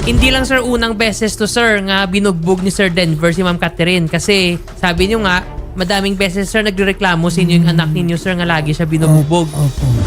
Hindi lang sir unang beses to sir nga binugbog ni Sir Denver si Ma'am Catherine kasi sabi niyo nga madaming beses sir nagrereklamo sa inyo yung anak ninyo sir nga lagi siya binugbog.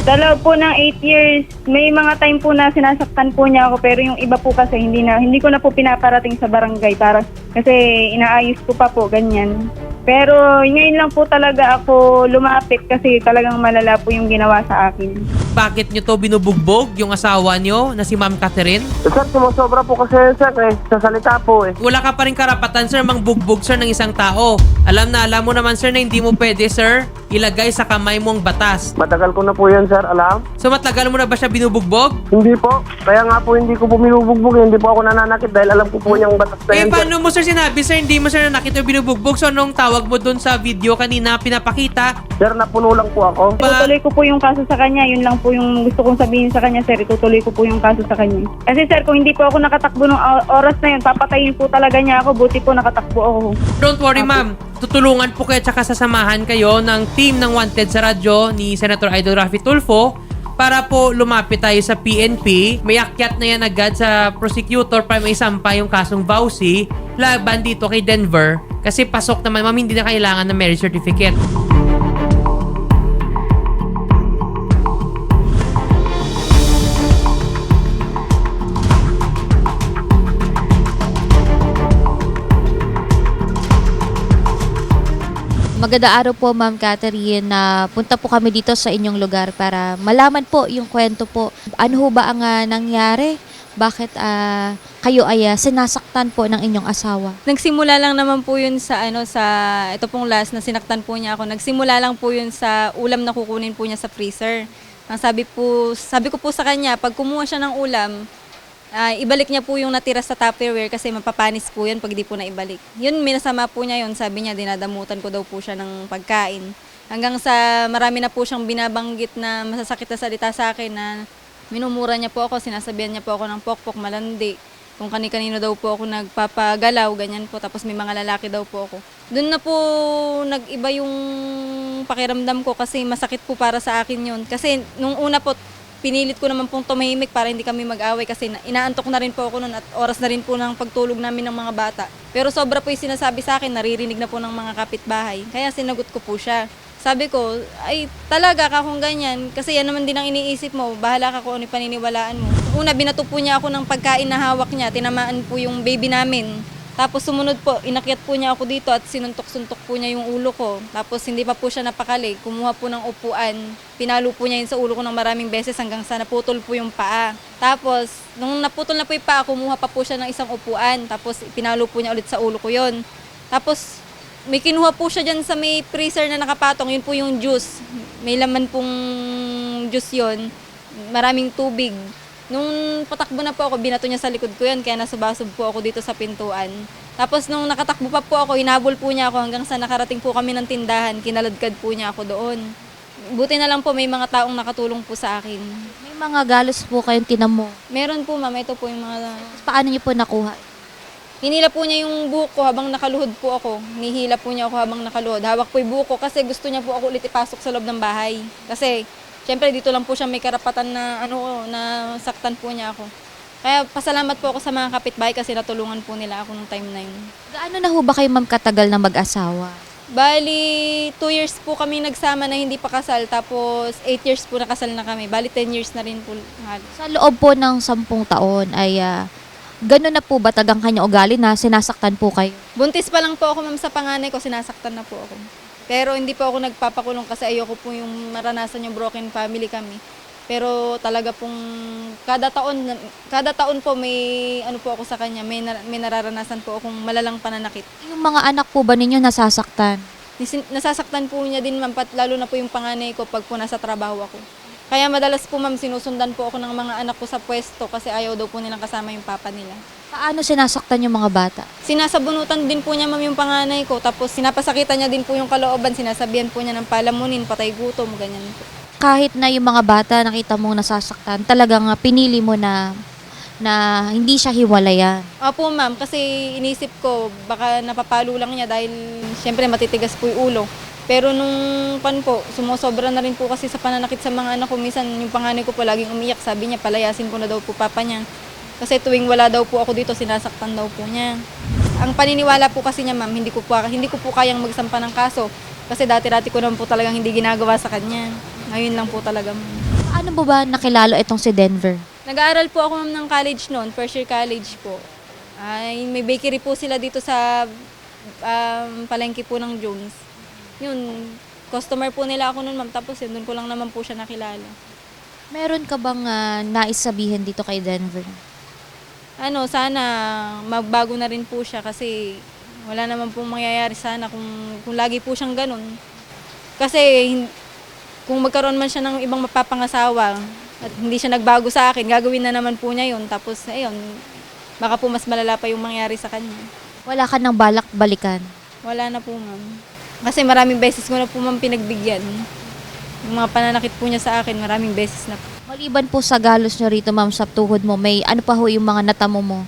Sa loob po ng 8 years, may mga time po na sinasaktan po niya ako pero yung iba po kasi hindi ko na po pinaparating sa barangay para kasi inaayos ko pa po ganyan. Pero ngayon lang po talaga ako lumapit kasi talagang malala po yung ginawa sa akin. Bakit nyo to binubugbog yung asawa nyo na si Ma'am Catherine? Sir, sumusobra po kasi sir sa salita po Wala ka pa rin karapatan sir mangbugbog sir ng isang tao. Alam mo naman sir na hindi mo pwede sir ilagay sa kamay mo ang batas. Matagal ko na po yan sir, alam? So matagal mo na ba siya binubugbog? Hindi po. Kaya nga po hindi ko po binubugbog, hindi po ako nananakit dahil alam ko po yung batas na yan sir. Paano mo sir sinabi sir hindi mo sir nakita binubugbog? So anong tawag mo dun sa video kanina pinapakita? Sir, napuno lang po ako. Itutuloy ko po yung kaso sa kanya. Yun lang po yung gusto kong sabihin sa kanya, sir. Itutuloy ko po yung kaso sa kanya. Kasi sir, kung hindi po ako nakatakbo ng oras na yun, papatayin po talaga niya ako. Buti po nakatakbo ako. Don't worry ma'am, tutulungan po kayo tsaka sasamahan kayo ng team ng Wanted sa radyo ni Senator Idol Raffy Tulfo para po lumapit tayo sa PNP. May akyat na yan agad sa prosecutor para may sampa yung kasong vowsy laban dito kay Denver kasi pasok naman ma'am, hindi na kailangan ng marriage certificate. Magandang araw po, Ma'am Catherine. Punta po kami dito sa inyong lugar para malaman po yung kwento po. Ano ho ba ang nangyari? Bakit kayo ay sinasaktan po ng inyong asawa? Nagsimula lang naman po yun sa ito pong last na sinaktan po niya ako. Nagsimula lang po yun sa ulam na kukunin po niya sa freezer. Ang sabi ko po sa kanya, pag kumuha siya ng ulam, ibalik niya po yung natira sa Tupperware kasi mapapanis po yan pag di po na ibalik. Yun, minasama po niya yun. Sabi niya, dinadamutan ko daw po siya ng pagkain. Hanggang sa marami na po siyang binabanggit na masasakit na salita sa akin na minumura niya po ako, sinasabihan niya po ako ng pokpok, malandi. Kung kani-kanino daw po ako nagpapagalaw, ganyan po. Tapos may mga lalaki daw po ako. Doon na po nag-iba yung pakiramdam ko kasi masakit po para sa akin yun. Kasi nung una po, pinilit ko naman pong tumahimik para hindi kami mag-away kasi inaantok na rin po ako noon at oras na rin po ng pagtulog namin ng mga bata. Pero sobra po yung sinasabi sa akin, naririnig na po ng mga kapitbahay. Kaya sinagot ko po siya. Sabi ko, ay talaga ka kung ganyan kasi yan naman din ang iniisip mo, bahala ka kung ano paniniwalaan mo. Una, binato po niya ako ng pagkain na hawak niya, tinamaan po yung baby namin. Tapos sumunod po, inakyat po niya ako dito at sinuntok-suntok po niya yung ulo ko. Tapos hindi pa po siya napakali, kumuha po ng upuan. Pinalo po niya yun sa ulo ko ng maraming beses hanggang sa naputol po yung paa. Tapos nung naputol na po yung paa, kumuha pa po siya ng isang upuan. Tapos pinalo po niya ulit sa ulo ko yun. Tapos may kinuha po siya dyan sa may freezer na nakapatong, yun po yung juice. May laman pong juice yun, maraming tubig. Nung patakbo na po ako, binato niya sa likod ko yun, kaya nasubasub po ako dito sa pintuan. Tapos nung nakatakbo pa po ako, hinabol po niya ako hanggang sa nakarating po kami ng tindahan, kinaladkad po niya ako doon. Buti na lang po may mga taong nakatulong po sa akin. May mga galos po kayong tinamo. Meron po ma'am, ito po yung mga... Paano niyo po nakuha? Hinila po niya yung buhok ko habang nakaluhod po ako. Nihila po niya ako habang nakaluhod. Hawak po yung buhok ko kasi gusto niya po ako ulit ipasok sa loob ng bahay. Kasi siyempre dito lang po siya may karapatan na na saktan po niya ako. Kaya pasalamat po ako sa mga kapitbahay kasi natulungan po nila ako nung time na yun. Gaano na ho ba kayo, Ma'am, katagal na mag-asawa? Bali, 2 years po kami nagsama na hindi pa kasal. Tapos 8 years po nakasal na kami. Bali, 10 years na rin po. Sa loob po ng 10 taon ay gano'n na po ba tagang kanya ugali na sinasaktan po kayo? Buntis pa lang po ako ma'am sa panganay ko, sinasaktan na po ako. Pero hindi po ako nagpapakulong kasi ayoko po yung maranasan yung broken family kami. Pero talaga pong kada taon po may po ako sa kanya, may nararanasan po akong malalang pananakit. Yung mga anak po ba ninyo nasasaktan? Nasasaktan po niya din ma'am, lalo na po yung panganay ko pag po nasa trabaho ako. Kaya madalas po ma'am, sinusundan po ako ng mga anak ko sa pwesto kasi ayaw daw po nilang kasama yung papa nila. Paano sinasaktan yung mga bata? Sinasabunutan din po niya ma'am yung panganay ko, tapos sinapasakitan niya din po yung kalooban, sinasabihan po niya ng palamunin, patay gutom, ganyan po. Kahit na yung mga bata nakita mong nasasaktan, talagang pinili mo na hindi siya hiwalayan. Opo ma'am, kasi inisip ko baka napapalo lang niya dahil siyempre matitigas po yung ulo. Pero nung sumusobra na rin po kasi sa pananakit sa mga anak ko. Minsan yung panganay ko po laging umiyak. Sabi niya, palayasin ko na daw po papa niya. Kasi tuwing wala daw po ako dito, sinasaktan daw po niya. Ang paniniwala po kasi niya, ma'am, hindi ko po kayang magsampa ng kaso. Kasi dati-dati ko naman po talagang hindi ginagawa sa kanya. Ngayon lang po talaga, ma'am. Paano mo ba nakilala itong si Denver? Nag-aaral po ako, ma'am, ng college noon, first year college po. Ay, may bakery po sila dito sa palengke po ng Jones. Yun, customer po nila ako noon, ma'am. Tapos yun, doon ko lang naman po siya nakilala. Meron ka bang nais sabihin dito kay Denver? Sana magbago na rin po siya kasi wala naman pong mangyayari sana kung lagi po siyang ganun. Kasi kung magkaroon man siya ng ibang mapapangasawa at hindi siya nagbago sa akin, gagawin na naman po niya yun. Tapos, ayun, baka po mas malala pa yung mangyari sa kanya. Wala ka nang balak balikan? Wala na po, ma'am. Kasi maraming beses ko na po, ma'am, pinagbigyan. Yung mga pananakit po niya sa akin, maraming beses na po. Maliban po sa galos nyo rito, ma'am, sa tuhod mo, may ano pa ho yung mga natamo mo?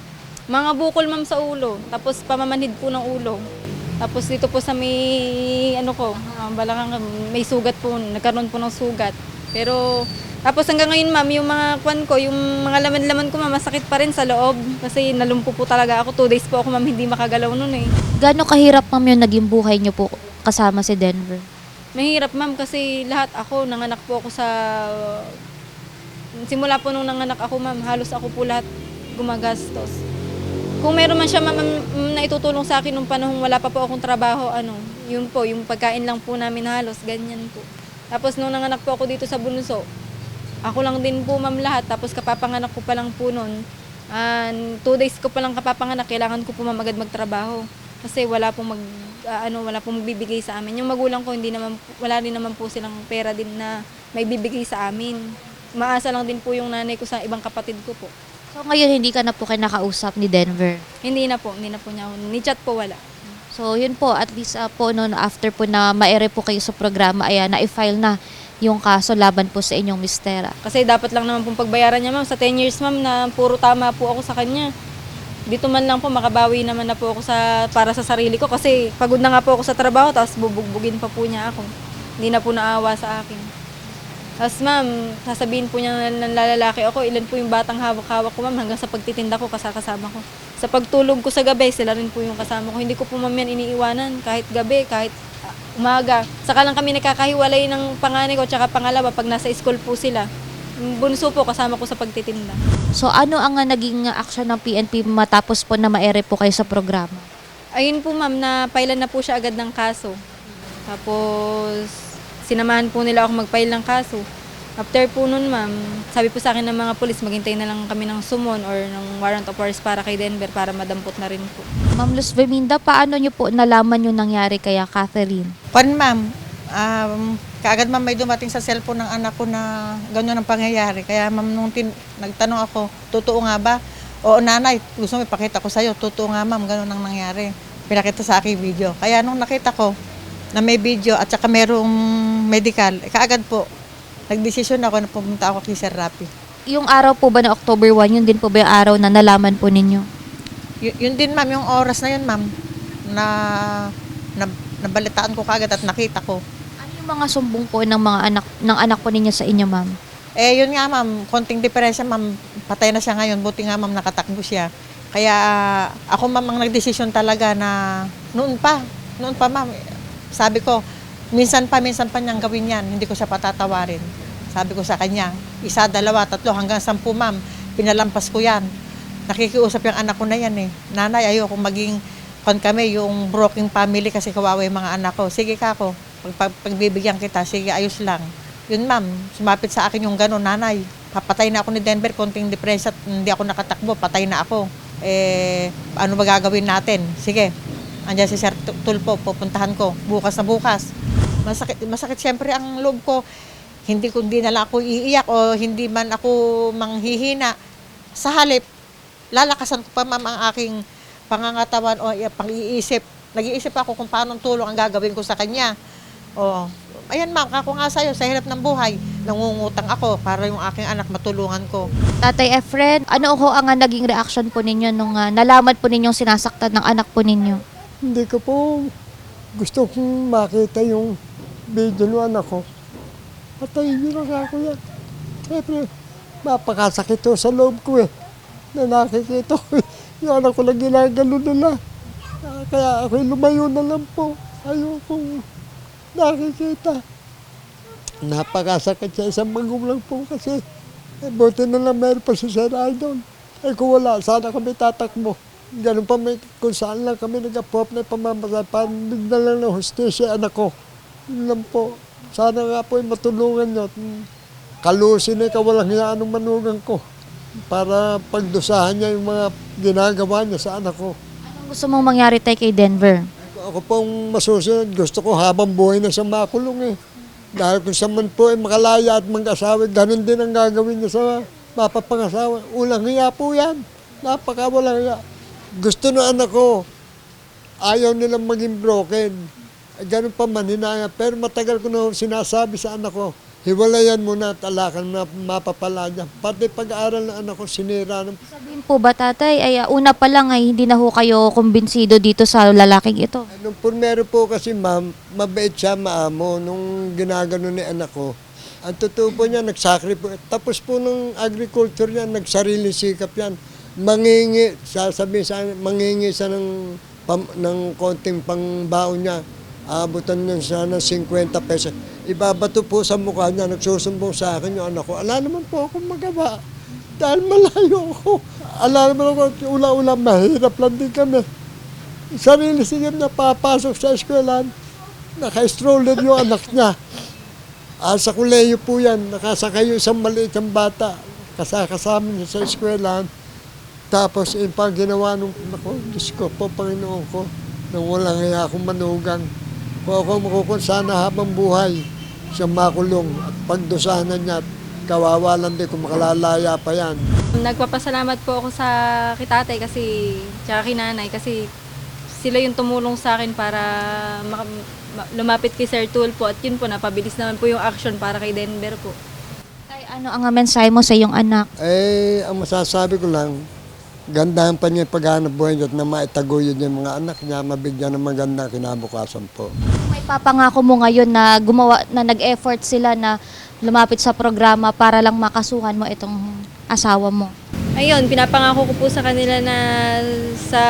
Mga bukol, ma'am, sa ulo. Tapos pamamanhid po ng ulo. Tapos dito po sa may, balakang, may sugat po. Nagkaroon po ng sugat. Pero, tapos hanggang ngayon, ma'am, yung mga yung mga laman-laman ko, ma'am, masakit pa rin sa loob. Kasi nalumpo po talaga ako. 2 days po ako, ma'am, hindi makagalaw nun eh. Gaano kahirap, ma'am, yung naging buhay nyo po kasama si Denver? Mahirap, ma'am, kasi lahat ako, nanganak po ako sa... Simula po nung nanganak ako, ma'am, halos ako po lahat gumagastos. Kung meron man siya, ma'am, na itutulong sa akin nung panahon wala pa po akong trabaho, yun po, yung pagkain lang po namin halos, ganyan po. Tapos nung nanganak po ako dito sa Bunso, ako lang din po, ma'am, lahat. Tapos kapapanganak ko pa lang po nun. 2 days ko pa lang kapapanganak, kailangan ko po, ma'am, agad magtrabaho. Kasi wala pong magbibigay sa amin. Yung magulang ko, wala din naman po silang pera din na may bibigay sa amin. Maasa lang din po yung nanay ko sa ibang kapatid ko po. So ngayon hindi ka na po kinakausap ni Denver? Hindi na po niya ako. Ni chat po wala. So yun po, at least po no, after po na maere po kayo sa programa, ay na-file na yung kaso laban po sa inyong mistera. Kasi dapat lang naman pong pagbayaran niya, ma'am. Sa 10 years, ma'am, na puro tama po ako sa kanya. Dito man lang po, makabawi naman na po ako para sa sarili ko. Kasi pagod na nga po ako sa trabaho, tapos bubugbugin pa po niya ako. Hindi na po naawa sa akin. Tapos, ma'am, sasabihin po niya na lalaki ako, ilan po yung batang hawak-hawak ko, ma'am, hanggang sa pagtitinda ko, kasama ko. Sa pagtulog ko sa gabi, sila rin po yung kasama ko. Hindi ko po, ma'am, yan iniiwanan, kahit gabi, kahit umaga. Saka lang kami nakakahiwalay ng panganay ko, tsaka pangalawa, pag nasa school po sila. Yung bunso po, kasama ko sa pagtitinda. So ano ang naging action ng PNP matapos po na maere po kayo sa programa? Ayun po, ma'am, na-filean na po siya agad ng kaso. Tapos, sinamahan po nila ako mag-file ng kaso. After po nun, ma'am, sabi po sa akin ng mga polis, maghintay na lang kami ng summon or ng warrant of arrest para kay Denver para madampot na rin po. Ma'am Luz Verminda, paano nyo po nalaman yung nangyari kaya Catherine? Ma'am, kaagad ma'am may dumating sa cellphone ng anak ko na gano'n ang pangyayari. Kaya ma'am, nung nagtanong ako, totoo nga ba? Oo nanay, gusto mo ipakita ko sa'yo, totoo nga ma'am, gano'n ang nangyari. Pinakita sa akin video. Kaya nung nakita ko na may video at saka merong medical, kaagad po, nagdesisyon ako na pumunta ako kay Sir Rapi. Yung araw po ba na October 1, yun din po ba yung araw na nalaman po ninyo? Yun din ma'am, yung oras na yun ma'am, na nabalitaan ko kaagad at nakita ko. Ano yung mga sumbong po ng anak po ninyo sa inyo, ma'am? Yun nga ma'am, konting diferensya ma'am, patay na siya ngayon, buti nga ma'am nakatakbo siya. Kaya ako ma'am ang nagdesisyon talaga na noon pa ma'am, sabi ko, minsan pa niyang gawin yan, hindi ko siya patatawarin. Sabi ko sa kanya, 1, 2, 3, hanggang 10 ma'am, pinalampas ko yan. Nakikiusap yung anak ko na yan eh. Nanay, ayoko maging kami, yung broken family kasi kawawa yung mga anak ko. Sige kako, pagbibigyan kita, sige ayos lang. Yun ma'am, sumapit sa akin yung gano'n, nanay, papatay na ako ni Denver, konting depresya, hindi ako nakatakbo, patay na ako. Ano ba gagawin natin? Sige, andiyan si Sir Tulfo, pupuntahan ko, bukas na bukas. Masakit siyempre ang loob ko, hindi na lang ako iiyak o hindi man ako manghihina. Sa halip, lalakasan ko pa ma'am ang aking pangangatawan o pang-iisip. Nag-iisip ako kung paano tulong ang gagawin ko sa kanya. Ayan ma'am, ako nga sa'yo, sa hirap ng buhay, nangungutang ako para yung aking anak matulungan ko. Tatay Efren, ano ho ang naging reaction po ninyo nung nalaman po ninyong sinasaktan ng anak po ninyo? Hindi ko po gusto kong makita yung video ng anak ko. Patayin niyo na ako yan. Siyempre, mapakasakit to sa loob ko eh. Na nakikita ko yung anak ko na ginagano nila. Kaya ako lumayo na lang po. Ayokong nakikita. Napakasakit sa isang magulang po kasi buti na lang meron pa si Sir Idol. Kung wala, sana kami tatakbo. Ganun pa may, kung saan lang kami nag-approve na pamamasay, parang bigla lang na hostesya anak ko. Yun lang po. Sana nga po matulungan nyo. Kalusin na kawalang hiyaan ng manugang ko para pagdusahan niya yung mga ginagawa niya sa anak ko. Anong gusto mong mangyari tayo kay Denver? Ako pong masusunod, gusto ko habang buhay na siya makulong eh. Dahil kung siya man po ay makalaya at mag-asawa, ganun din ang gagawin niya sa mapapangasawa. Ulang hiya po yan. Napakawalang hiya. Gusto na anak ko, ayaw nilang maging broken. Ganun pa man, hinaya. Pero matagal ko na sinasabi sa anak ko, hiwalayan mo na, talakan na mapapala niya. Pati pag-aaral ng anak ko, sinira ng... Sabihin po ba tatay, ay una pa lang ay hindi na ho kayo kumbinsido dito sa lalaking ito? Nung primero po kasi ma'am, mabait siya, maamo, nung ginagano ni anak ko. Ang totoo po niya, nagsacrifice. Tapos po ng agriculture niya, nagsarili sikap yan. Mangingi, sasabihin sa akin, mangingi siya ng konting pangbaon niya. Abutan niya siya ng 50 pesos. Ibabato po sa mukha niya, nagsusumbong sa akin yung anak ko. Ala naman po akong magawa. Dahil malayo ako. Ala naman ako, ula-ula, mahirap lang din kami. Sarili sigim na papasok sa eskwelahan. Naka-stroller yung anak niya. Sa kuleyo po yan, nakasakay yung isang maliit ang bata. Kasama niya sa eskwelahan. Tapos yung pang ginawa nung, ako, Diyos ko po, Panginoon ko, nang walang hiya akong manugang. Kung ako makukun sana habang buhay, siya makulong at pagdusahan niya, kawawa lang din kung makalalaya pa yan. Nagpapasalamat po ako sa kitatay kasi, tsaka kinanay kasi sila yung tumulong sa akin para lumapit kay Sir Tulfo at yun po, napabilis naman po yung action para kay Denver po. Tay, ano ang mensahe mo sa iyong anak? Ang masasabi ko lang, gandahan pa niya yung paghanap buhay niya at na maitaguyod niya yung mga anak niya, mabigyan ng magandang kinabukasan po. May papangako mo ngayon na gumawa, na nag-effort sila na lumapit sa programa para lang makasuhan mo itong asawa mo? Ayun, pinapangako ko po sa kanila na sa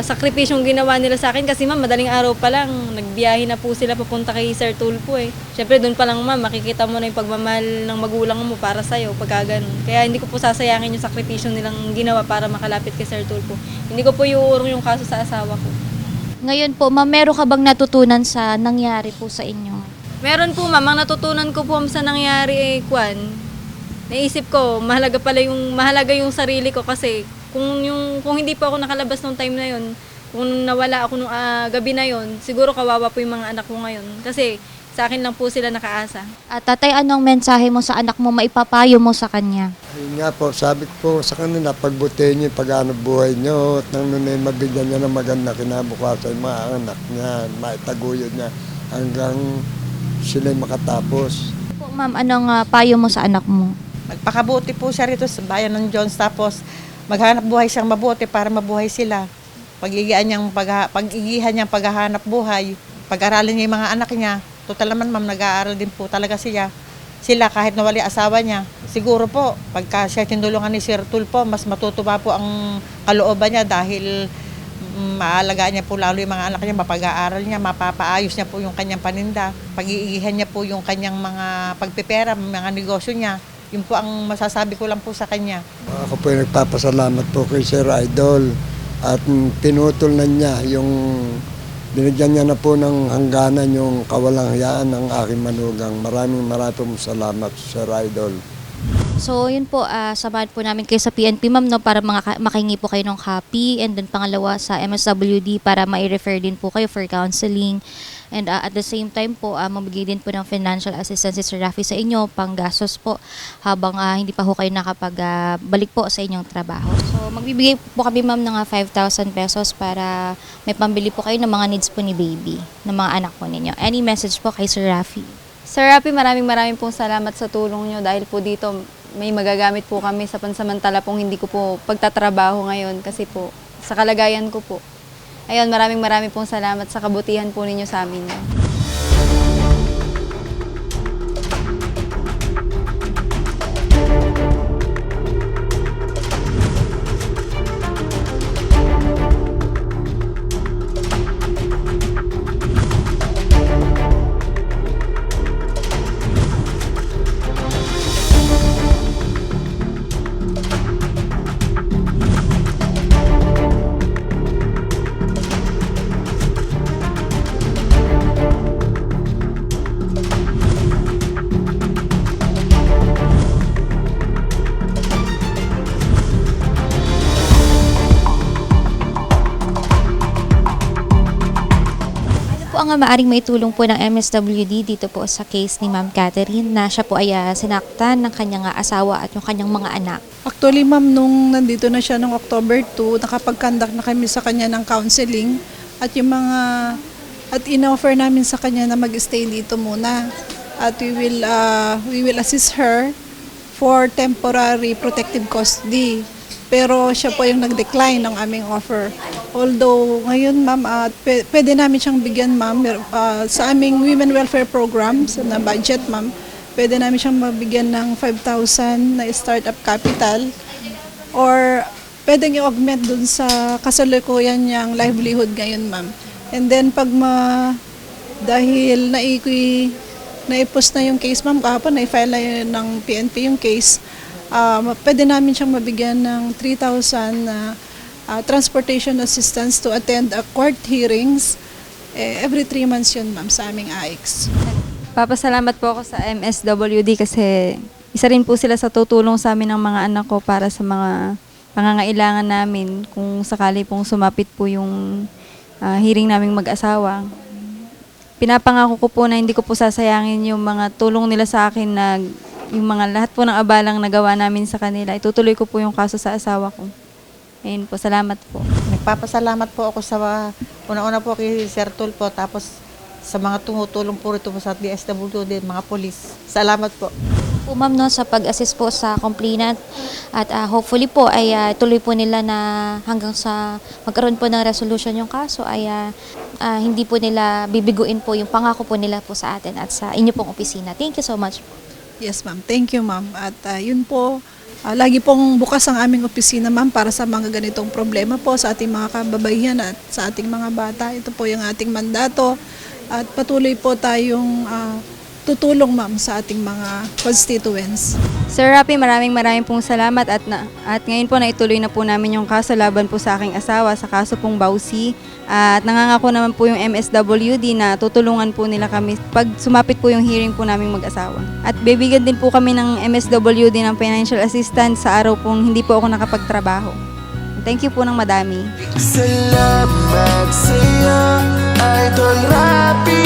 sakripisyong ginawa nila sa akin kasi ma'am, madaling araw pa lang, nagbiyahe na po sila papunta kay Sir Tulfo eh. Siyempre doon pa lang ma'am, makikita mo na yung pagmamahal ng magulang mo para sa'yo pagka ganun. Kaya hindi ko po sasayangin yung sakripisyo nilang ginawa para makalapit kay Sir Tulfo. Hindi ko po iuurong yung kaso sa asawa ko. Ngayon po, ma'am, meron ka bang natutunan sa nangyari po sa inyo? Meron po ma'am, ang natutunan ko po sa nangyari Kwan, naisip ko, mahalaga yung sarili ko kasi kung hindi pa ako nakalabas nung time na yon, kung nawala ako nung gabi na yon, siguro kawawa po yung mga anak ko ngayon kasi sa akin lang po sila nakaasa. At tatay, anong mensahe mo sa anak mo, maipapayo mo sa kanya? Ayun nga po, sabi ko po sa kanila, pagbutihin niyo yung paghanap buhay niyo at nang nunay mabigyan niya ng maganda kinabukasan yung mga anak niya, maitaguyod niya hanggang sila'y makatapos. Po, ma'am, anong payo mo sa anak mo? Magpakabuti po siya rito sa bayan ng Jones, tapos maghanap buhay siyang mabuti para mabuhay sila. Pag-igihan niyang paghahanap buhay, pag-aralin niya yung mga anak niya. Total naman ma'am, nag-aaral din po talaga sila kahit nawali asawa niya. Siguro po, pagka siya tinulungan ni Sir Tulfo, mas matutuwa po ang kalooban niya dahil maalagaan niya po lalo yung mga anak niya, mapag-aaral niya, mapapaayos niya po yung kanyang paninda, pag-iigihan niya po yung kanyang mga pagpipera, mga negosyo niya. Yun po ang masasabi ko lang po sa kanya. Ako po ay nagpapasalamat po kay Sir Idol at pinutol na niya yung binigyan niya na po ng hangganan yung kawalang hayaan ng aking manugang. Maraming po salamat, Sir Idol. So, yun po, samahan po namin kayo sa PNP, ma'am, no, para makingi po kayo ng copy. And then, pangalawa, sa MSWD para mai-refer din po kayo for counseling. And at the same time po, mabigay din po ng financial assistance si Sir Rafi sa inyo, panggastos po, habang hindi pa po kayo nakapag-balik po sa inyong trabaho. So, magbibigay po kami, ma'am, ng 5,000 pesos para may pambili po kayo ng mga needs po ni baby, ng mga anak po ninyo. Any message po kay Sir Rafi? Sir Rafi, maraming pong salamat sa tulong nyo dahil po dito may magagamit po kami sa pansamantala pong hindi ko po pagtatrabaho ngayon kasi po sa kalagayan ko po. Ayun, maraming pong salamat sa kabutihan po ninyo sa amin. po ang maaring maitulong po ng MSWD dito po sa case ni Ma'am Catherine na siya po ay sinaktan ng kanyang asawa at yung kanyang mga anak? Actually, ma'am, nung nandito na siya noong October 2, nakapag-conduct na kami sa kanya ng counseling at yung mga at in-offer namin sa kanya na mag-stay dito muna. At we will assist her for temporary protective custody. Pero siya po yung nag-decline ng aming offer. Although ngayon, ma'am, pwede namin siyang bigyan, ma'am, sa aming women welfare program na budget, ma'am, pwede namin siyang mabigyan ng 5,000 na startup capital or pwedeng i-augment dun sa kasalukuyan niyang livelihood ngayon, ma'am. And then dahil na-post na yung case, ma'am, kahapon na-file na yun ng PNP yung case, pwede namin siyang mabigyan ng 3,000 na transportation assistance to attend a court hearings every 3 months yun, ma'am, sa aming AIX. Papasalamat po ako sa MSWD kasi isa rin po sila sa tutulong sa amin ng mga anak ko para sa mga pangangailangan namin kung sakali pong sumapit po yung hearing naming mag-asawa. Pinapangako ko po na hindi ko po sasayangin yung mga tulong nila sa akin na yung mga lahat po ng abalang nagawa namin sa kanila. Itutuloy ko po yung kaso sa asawa ko. Ayun po, salamat po. Nagpapasalamat po ako sa una-una po kay Sir Tulfo, tapos sa mga tumutulong po rito po sa DSWD, mga polis. Salamat po. Po, ma'am, no, sa pag-assist po sa complainant at hopefully po ay tuloy po nila na hanggang sa magkaroon po ng resolution yung kaso ay hindi po nila bibiguin po yung pangako po nila po sa atin at sa inyo pong opisina. Thank you so much. Yes, ma'am. Thank you, ma'am. At yun po, lagi pong bukas ang aming opisina, ma'am, para sa mga ganitong problema po sa ating mga kababaihan at sa ating mga bata. Ito po yung ating mandato at patuloy po tayong tutulong, ma'am, sa ating mga constituents. Sir Rapi, maraming pong salamat at ngayon po naituloy na po namin yung kaso laban po sa aking asawa sa kaso pong Bausi. At nangangako naman po yung MSWD na tutulungan po nila kami pag sumapit po yung hearing po naming mag-asawa. At bibigyan din po kami ng MSWD ng financial assistance sa araw pong hindi po ako nakapagtrabaho. Thank you po ng madami. Salamat sa'yo, Idol Rapi